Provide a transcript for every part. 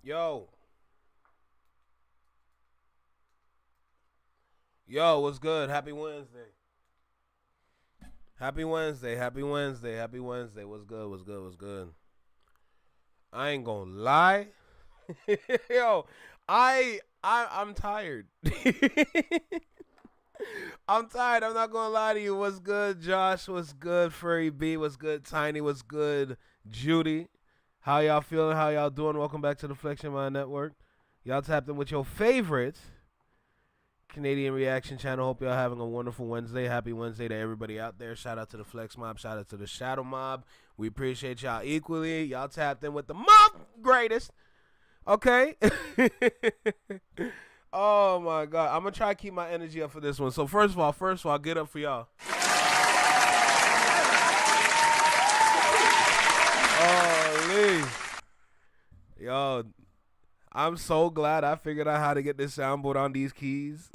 Yo. Yo, what's good? Happy Wednesday. Happy Wednesday. Happy Wednesday. Happy Wednesday. What's good? What's good? What's good? I ain't gonna lie. Yo, I'm tired. I'm tired. I'm not gonna lie to you. What's good, Josh? What's good, Furry B? What's good, Tiny? What's good, Judy? How y'all feeling? How y'all doing? Welcome back to the Flexion Mind Network. Y'all tapped in with your favorite Canadian reaction channel. Hope y'all having a wonderful Wednesday. Happy Wednesday to everybody out there. Shout out to the Flex Mob. Shout out to the Shadow Mob. We appreciate y'all equally. Y'all tapped in with the mob greatest. Okay. Oh my God. I'm gonna try to keep my energy up for this one. So first of all, get up for y'all. Holy. Yo, I'm so glad I figured out how to get this soundboard on these keys.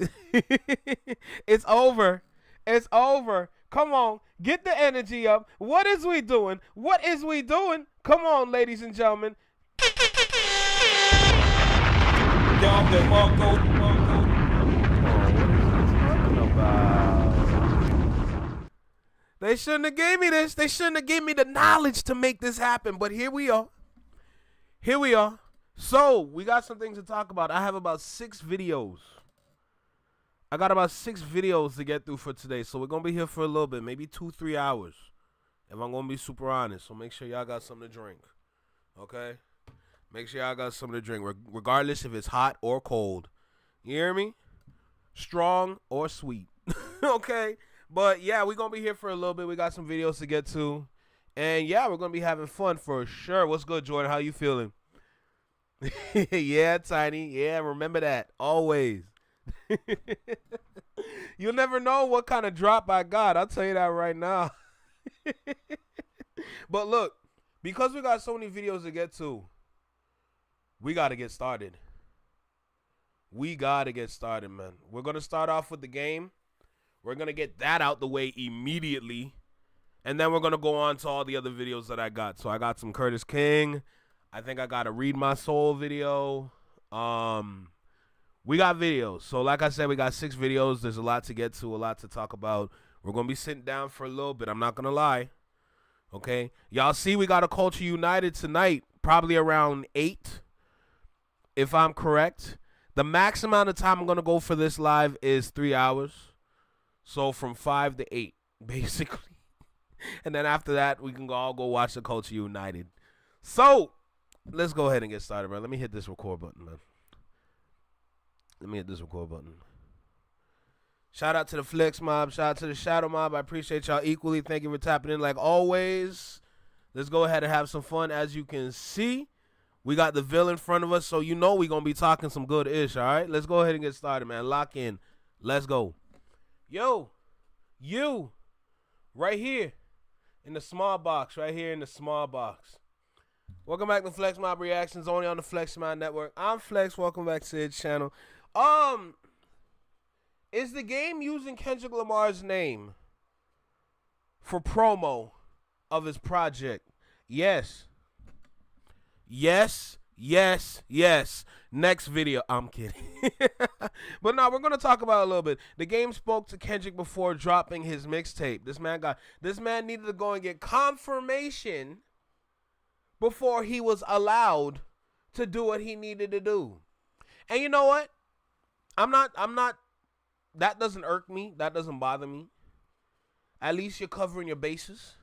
It's over. It's over. Come on. Get the energy up. What is we doing? What is we doing? Come on, ladies and gentlemen. They shouldn't have gave me this. They shouldn't have gave me the knowledge to make this happen. But here we are. Here we are. So, we got some things to talk about. I have about 6 videos. I got about 6 videos to get through for today. So, we're going to be here for a little bit. Maybe 2-3 hours. If I'm going to be super honest. So, make sure y'all got something to drink. Okay? Make sure y'all got something to drink. Regardless if it's hot or cold. You hear me? Strong or sweet. Okay? But, yeah, we're going to be here for a little bit. We got some videos to get to. And, yeah, we're going to be having fun for sure. What's good, Jordan? How you feeling? Yeah, Tiny. Yeah, remember that. Always. You'll never know what kind of drop I got. I'll tell you that right now. But look, because we got so many videos to get to, we got to get started. We got to get started, man. We're going to start off with the game. We're going to get that out the way immediately. And then we're going to go on to all the other videos that I got. So I got some Curtis King. I think I got a Read My Soul video. We got videos. So like I said, we got 6 videos. There's a lot to get to, a lot to talk about. We're going to be sitting down for a little bit. I'm not going to lie. Okay? Y'all see we got a Culture United tonight, probably around 8, if I'm correct. The max amount of time I'm going to go for this live is 3 hours. So from 5 to 8, basically. And then after that, we can all go watch the Culture United. So, let's go ahead and get started, bro. Let me hit this record button, man. Let me hit this record button. Shout out to the Flex Mob. Shout out to the Shadow Mob. I appreciate y'all equally. Thank you for tapping in like always. Let's go ahead and have some fun. As you can see, we got the Ville in front of us, so you know we're going to be talking some good ish, all right? Let's go ahead and get started, man. Lock in. Let's go. Yo, you, right here in the small box, right here in the small box. Welcome back to Flex Mob Reactions, only on the Flex Mind Network. I'm Flex. Welcome back to the channel. Is the game using Kendrick Lamar's name for promo of his project? Yes. Yes. Yes. Yes. Next video. I'm kidding. But no, we're gonna talk about it a little bit. The game spoke to Kendrick before dropping his mixtape. This man needed to go and get confirmation before he was allowed to do what he needed to do. And you know what? I'm not, that doesn't irk me. That doesn't bother me. At least you're covering your bases.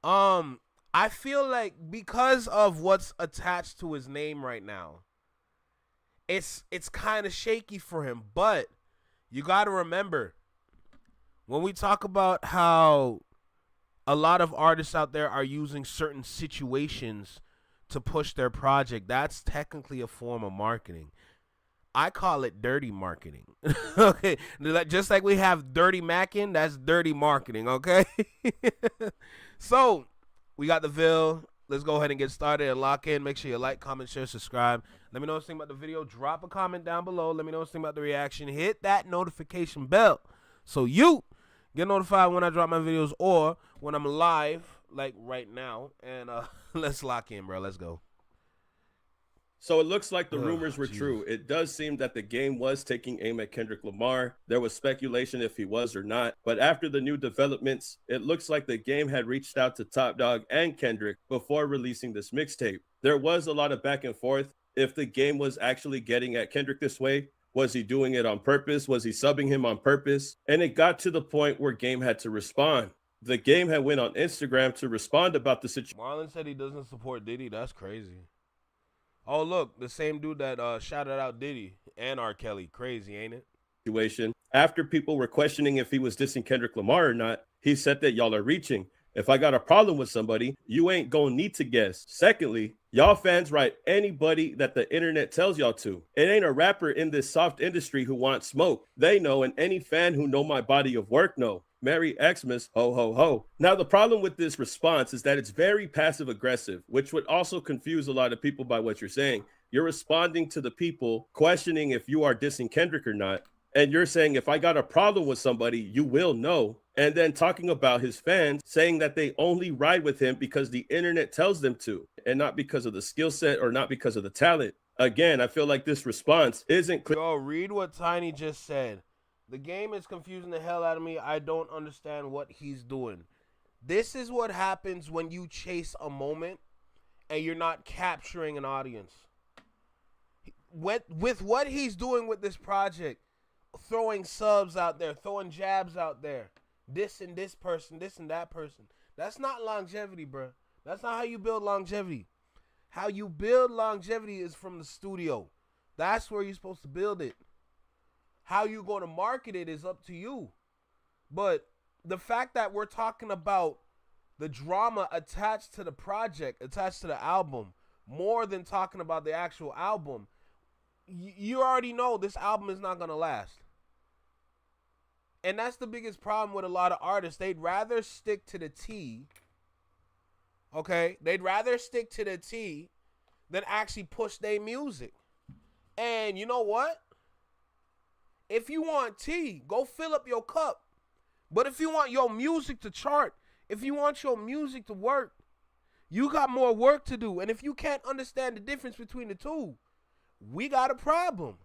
I feel like because of what's attached to his name right now, it's kind of shaky for him. But you got to remember, when we talk about how a lot of artists out there are using certain situations to push their project, that's technically a form of marketing. I call it dirty marketing. Okay, just like we have dirty macking, that's dirty marketing. Okay. So we got the Ville. Let's go ahead and get started and lock in. Make sure you like, comment, share, subscribe. Let me know what you think about the video. Drop a comment down below. Let me know what you think about the reaction. Hit that notification bell so you get notified when I drop my videos or when I'm live, like right now. And let's lock in, bro. Let's go. So it looks like the Ugh, rumors were Jesus. true. It does seem that the game was taking aim at Kendrick Lamar. There was speculation if he was or not. But after the new developments, it looks like the game had reached out to Top Dog and Kendrick before releasing this mixtape. There was a lot of back and forth if the game was actually getting at Kendrick this way. Was he doing it on purpose? Was he subbing him on purpose? And it got to the point where Game had to respond. The game had went on Instagram to respond about the situation. Marlon said he doesn't support Diddy. That's crazy. Oh, look, the same dude that shouted out Diddy and R. Kelly. Crazy, ain't it? Situation. After people were questioning if he was dissing Kendrick Lamar or not, he said that y'all are reaching. If I got a problem with somebody, you ain't gonna need to guess. Secondly, y'all fans write anybody that the internet tells y'all to. It ain't a rapper in this soft industry who wants smoke. They know, and any fan who know my body of work know. Merry Xmas, ho ho ho. Now the problem with this response is that it's very passive aggressive, which would also confuse a lot of people by what you're saying. You're responding to the people questioning if you are dissing Kendrick or not. And you're saying, if I got a problem with somebody, you will know. And then talking about his fans, saying that they only ride with him because the internet tells them to, and not because of the skill set or not because of the talent. Again, I feel like this response isn't clear. Yo, read what Tiny just said. The game is confusing the hell out of me. I don't understand what he's doing. This is what happens when you chase a moment and you're not capturing an audience. With what he's doing with this project, throwing subs out there, throwing jabs out there, this and this person, this and that person. That's not longevity, bro. That's not how you build longevity. How you build longevity is from the studio. That's where you're supposed to build it. How you going to market it is up to you. But the fact that we're talking about the drama attached to the project, attached to the album, more than talking about the actual album, you already know this album is not going to last. And that's the biggest problem with a lot of artists. They'd rather stick to the T. Okay? They'd rather stick to the T than actually push their music. And you know what? If you want tea, go fill up your cup. But if you want your music to chart, if you want your music to work, you got more work to do. And if you can't understand the difference between the two, we got a problem.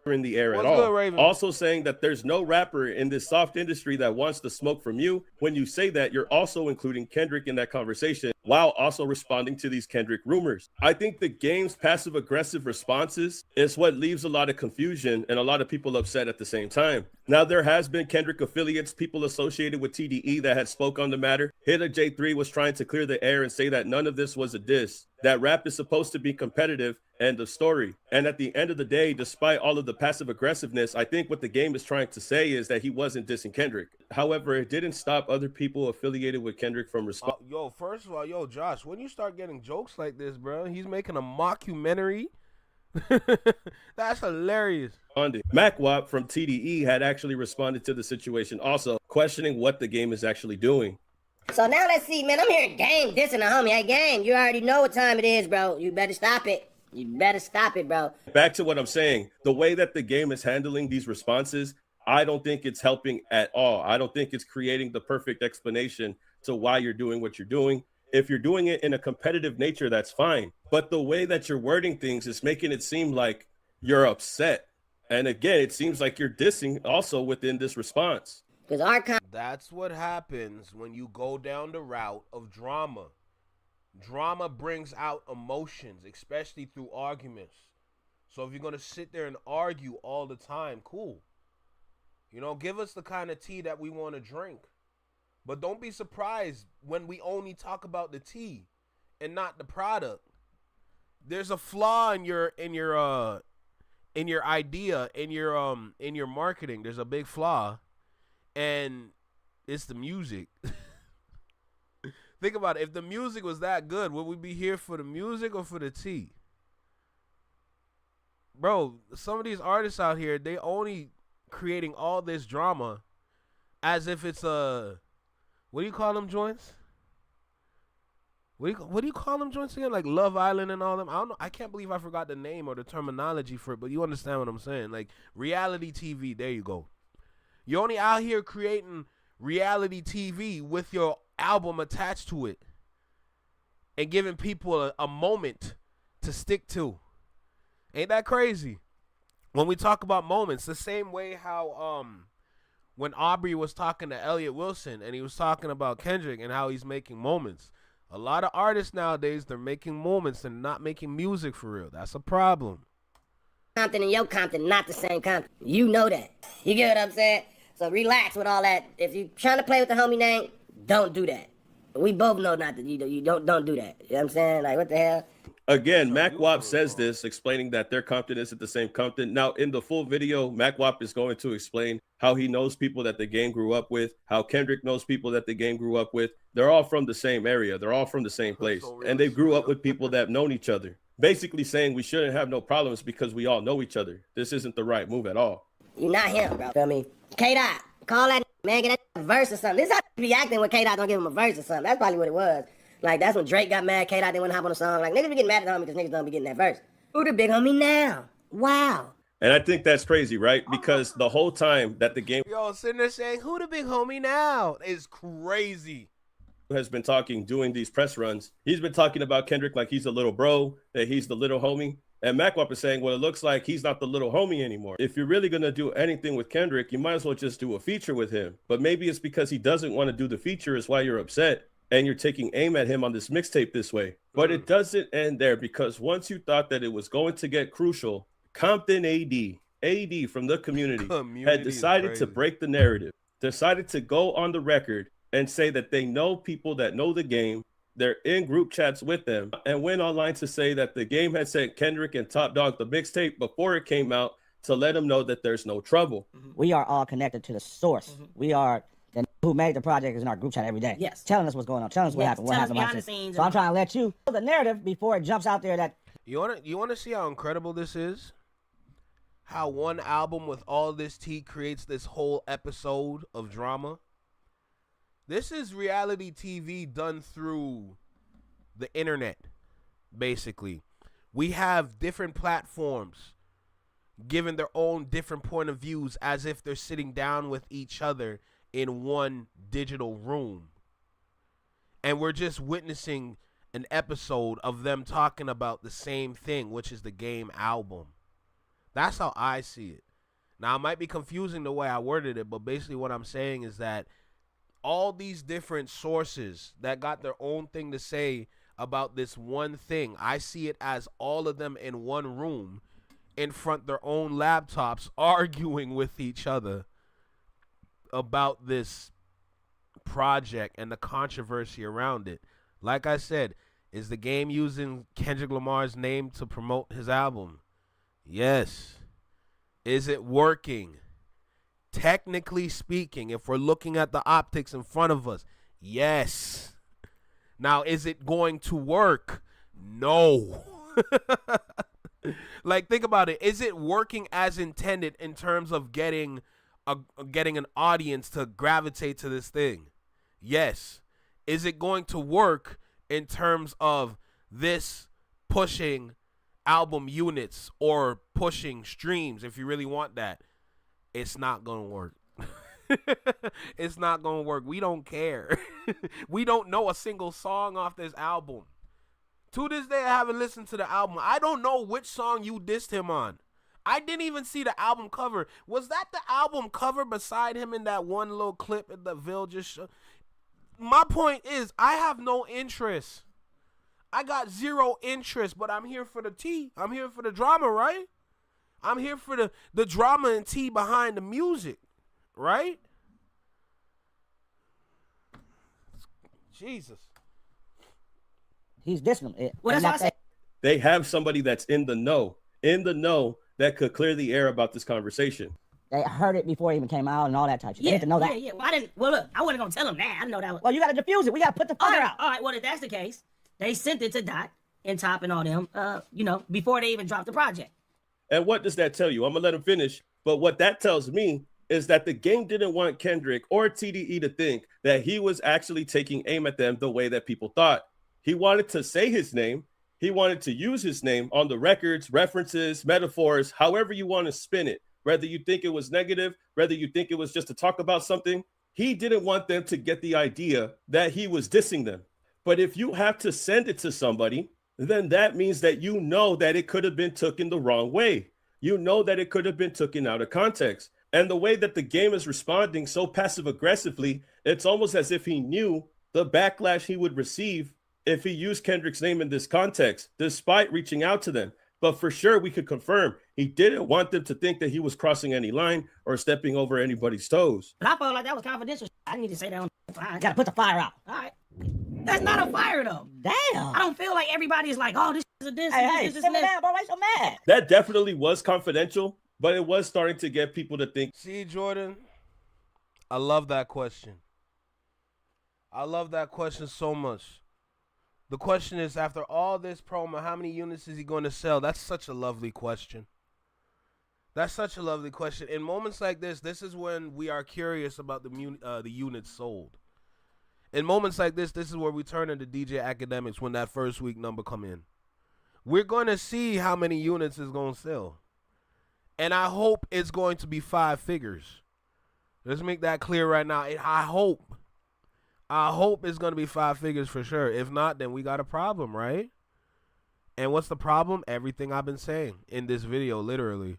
In the air at What's all. good, Raven? Also saying that there's no rapper in this soft industry that wants the smoke from you. When you say that, you're also including Kendrick in that conversation while also responding to these Kendrick rumors. I think the game's passive aggressive responses is what leaves a lot of confusion and a lot of people upset at the same time. Now, there has been Kendrick affiliates, people associated with TDE that had spoke on the matter. Hitta J3 was trying to clear the air and say that none of this was a diss, that rap is supposed to be competitive, end of story. And at the end of the day, despite all of the passive aggressiveness, I think what the game is trying to say is that he wasn't dissing Kendrick. However, it didn't stop other people affiliated with Kendrick from responding. Yo, first of all, yo, Josh, when you start getting jokes like this, bro, he's making a mockumentary. That's hilarious. MacWap from TDE had actually responded to the situation, also questioning what the game is actually doing. So now let's see, man. I'm hearing Game dissing a homie. Hey, Game, you already know what time it is, bro. You better stop it. You better stop it, bro. Back to what I'm saying, the way that the game is handling these responses, I don't think it's helping at all. I don't think it's creating the perfect explanation to why you're doing what you're doing. If you're doing it in a competitive nature, that's fine. But the way that you're wording things is making it seem like you're upset. And again, it seems like you're dissing also within this response. That's what happens when you go down the route of drama. Drama brings out emotions, especially through arguments. So if you're going to sit there and argue all the time, cool. You know, give us the kind of tea that we want to drink. But don't be surprised when we only talk about the tea and not the product. There's a flaw in your idea, in your marketing. There's a big flaw, and it's the music. Think about it. If the music was that good, would we be here for the music or for the tea? Bro, some of these artists out here, they only creating all this drama as if it's a, what do you call them joints? What do you call them joints again? Like Love Island and all them? I don't know. I can't believe I forgot the name or the terminology for it, but you understand what I'm saying. Like reality TV, there you go. You're only out here creating reality TV with your album attached to it. and giving people a moment to stick to. Ain't that crazy? When we talk about moments, the same way how when Aubrey was talking to Elliot Wilson and he was talking about Kendrick and how he's making moments. A lot of artists nowadays, they're making moments and not making music for real. That's a problem. Compton and your Compton, not the same Compton. You know that. You get what I'm saying? So relax with all that. If you trying to play with the homie name, don't do that. We both know not to. You don't do that. You know what I'm saying? Like, what the hell? Again, Mac Wop says this, explaining that their Compton isn't the same Compton. Now, in the full video, Mac Wop is going to explain how he knows people that the game grew up with, how Kendrick knows people that the game grew up with. They're all from the same area. They're all from the same place. And they grew up with people that have known each other. Basically saying we shouldn't have no problems because we all know each other. This isn't the right move at all. You're not him, bro. Feel me? K-Dot, call that man, get that verse or something. This is how he be acting when K-Dot don't give him a verse or something. That's probably what it was. Like, that's when Drake got mad, K-Dot didn't want to hop on the song. Like, niggas be getting mad at the homie because niggas don't be getting that verse. Who the big homie now? Wow. And I think that's crazy, right? Because the whole time that the game Sitting there saying, who the big homie now? Is crazy. Has been talking, doing these press runs, he's been talking about Kendrick like he's a little bro, that he's the little homie. And Mac Wop is saying, well, it looks like he's not the little homie anymore. If you're really going to do anything with Kendrick, you might as well just do a feature with him. But maybe it's because he doesn't want to do the feature is why you're upset. And you're taking aim at him on this mixtape this way. But it doesn't end there, because once you thought that it was going to get crucial, Compton AD from the community had decided to break the narrative, decided to go on the record and say that they know people that know the game. They're in group chats with them, and went online to say that the game had sent Kendrick and Top Dog the mixtape before it came out to let them know that there's no trouble. We are all connected to the source. We are the who made the project is in our group chat every day. Yes. Telling us what's going on, telling us what happened, what happened. Behind the scenes. So I'm trying to let you know the narrative before it jumps out there that You wanna see how incredible this is? How one album with all this tea creates this whole episode of drama? This is reality TV done through the internet, basically. We have different platforms giving their own different point of views as if they're sitting down with each other in one digital room. And we're just witnessing an episode of them talking about the same thing, which is the Game album. That's how I see it. Now, it might be confusing the way I worded it, but basically what I'm saying is that all these different sources that got their own thing to say about this one thing, I see it as all of them in one room in front of their own laptops arguing with each other about this project and the controversy around it. Like I said, is the Game using Kendrick Lamar's name to promote his album? Yes. Is it working? Technically speaking, if we're looking at the optics in front of us, yes. Now, is it going to work? No. Like, think about it. Is it working as intended in terms of getting an audience to gravitate to this thing? Yes. Is it going to work in terms of this pushing album units or pushing streams, if you really want that? It's not going to work. It's not going to work. We don't care. We don't know a single song off this album. To this day, I haven't listened to the album. I don't know which song you dissed him on. I didn't even see the album cover. Was that the album cover beside him in that one little clip at the Ville just showed? My point is, I have no interest. I got zero interest, but I'm here for the tea. I'm here for the drama, right? I'm here for the drama and tea behind the music, right? Jesus. he's dissing it. Well, that's why I say. They have somebody that's in the know that could clear the air about this conversation. They heard it before it even came out and all that type of shit. They Yeah, need to know that. Yeah. Well, look, I wasn't gonna tell them that. I know that. Well, you got to diffuse it. We got to put the fire out. All right. Well, if that's the case, they sent it to Dot and Top and all them. Before they even dropped the project. And what does that tell you? I'm gonna let him finish. But what that tells me is that the game didn't want Kendrick or TDE to think that he was actually taking aim at them the way that people thought. He wanted to say his name. He wanted to use his name on the records, references, metaphors, however you want to spin it. Whether you think it was negative, whether you think it was just to talk about something, he didn't want them to get the idea that he was dissing them. But if you have to send it to somebody, then that means that you know that it could have been taken the wrong way. You know that it could have been taken out of context. And the way that the game is responding so passive aggressively, it's almost as if he knew the backlash he would receive if he used Kendrick's name in this context, despite reaching out to them. But for sure, we could confirm he didn't want them to think that he was crossing any line or stepping over anybody's toes. But I felt like that was confidential. I need to say that on the fire. Gotta put the fire out. All right. That's not a fire, though. Damn. I don't feel like everybody is like, oh, this is a this, Hey, this, simmer this. down, bro. Why you so mad? That definitely was confidential, but it was starting to get people to think. See, Jordan, I love that question. I love that question so much. The question is, after all this promo, how many units is he going to sell? That's such a lovely question. That's such a lovely question. In moments like this is when we are curious about the units sold. In moments like this is where we turn into DJ Academics when that first week number come in. We're going to see how many units is going to sell. And I hope it's going to be 5 figures. Let's make that clear right now. I hope it's going to be 5 figures for sure. If not, then we got a problem, right? And what's the problem? Everything I've been saying in this video, literally.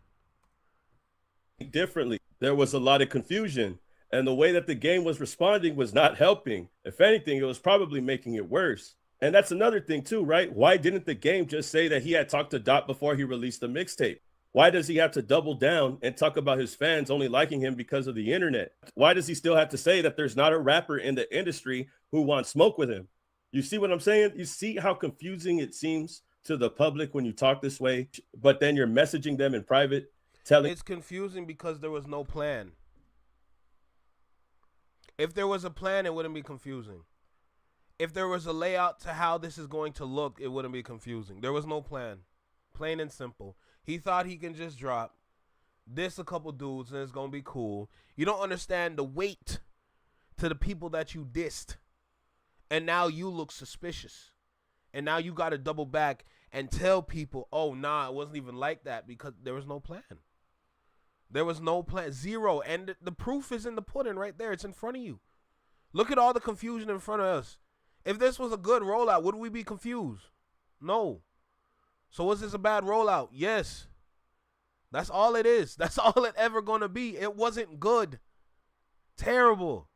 Differently. There was a lot of confusion, and the way that the game was responding was not helping. If anything, it was probably making it worse. And that's another thing too, right? Why didn't the game just say that he had talked to Dot before he released the mixtape? Why does he have to double down and talk about his fans only liking him because of the internet? Why does he still have to say that there's not a rapper in the industry who wants smoke with him? You see what I'm saying? You see how confusing it seems to the public when you talk this way, but then you're messaging them in private, telling. It's confusing because there was no plan. If there was a plan, it wouldn't be confusing. If there was a layout to how this is going to look, it wouldn't be confusing. There was no plan. Plain and simple. He thought he can just drop diss a couple dudes and it's going to be cool. You don't understand the weight to the people that you dissed. And now you look suspicious. And now you got to double back and tell people, oh, nah, it wasn't even like that, because there was no plan. There was no plan. Zero. And the proof is in the pudding right there. It's in front of you. Look at all the confusion in front of us. If this was a good rollout, would we be confused? No. So was this a bad rollout? Yes. That's all it is. That's all it ever going to be. It wasn't good. Terrible.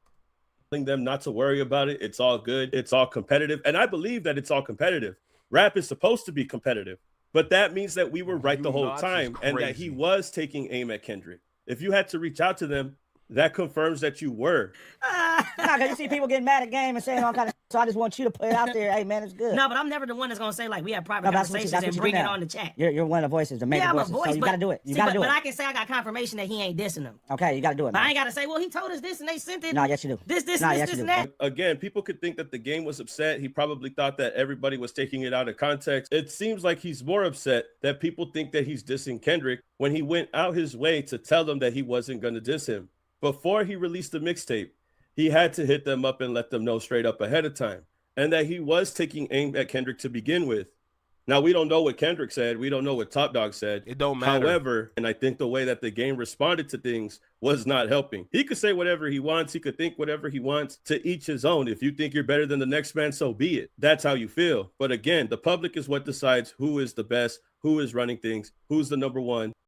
Them not to worry about it. It's all good. It's all competitive. And I believe that it's all competitive. Rap is supposed to be competitive. But that means that we were right the whole time and that he was taking aim at Kendrick. If you had to reach out to them, that confirms that you were. Because you see people getting mad at game and saying all kind of. So I just want you to put it out there. Hey man, it's good. No, but I'm never the one that's gonna say like we have private conversations and bring it on the chat. You're one of the voices, the main voices. So you gotta do it. You gotta do it. But I can say I got confirmation that he ain't dissing them. Okay, you gotta do it. But I ain't gotta say, well, he told us this and they sent it. No, yes you do. This, and that. Again, people could think that the game was upset. He probably thought that everybody was taking it out of context. It seems like he's more upset that people think that he's dissing Kendrick when he went out his way to tell them that he wasn't gonna diss him. Before he released the mixtape, he had to hit them up and let them know straight up ahead of time, and that he was taking aim at Kendrick to begin with. Now, we don't know what Kendrick said. We don't know what Top Dog said. It don't matter. However, and I think the way that the game responded to things was not helping. He could say whatever he wants. He could think whatever he wants. To each his own. If you think you're better than the next man, so be it. That's how you feel. But again, the public is what decides who is the best, who is running things, who's the number one.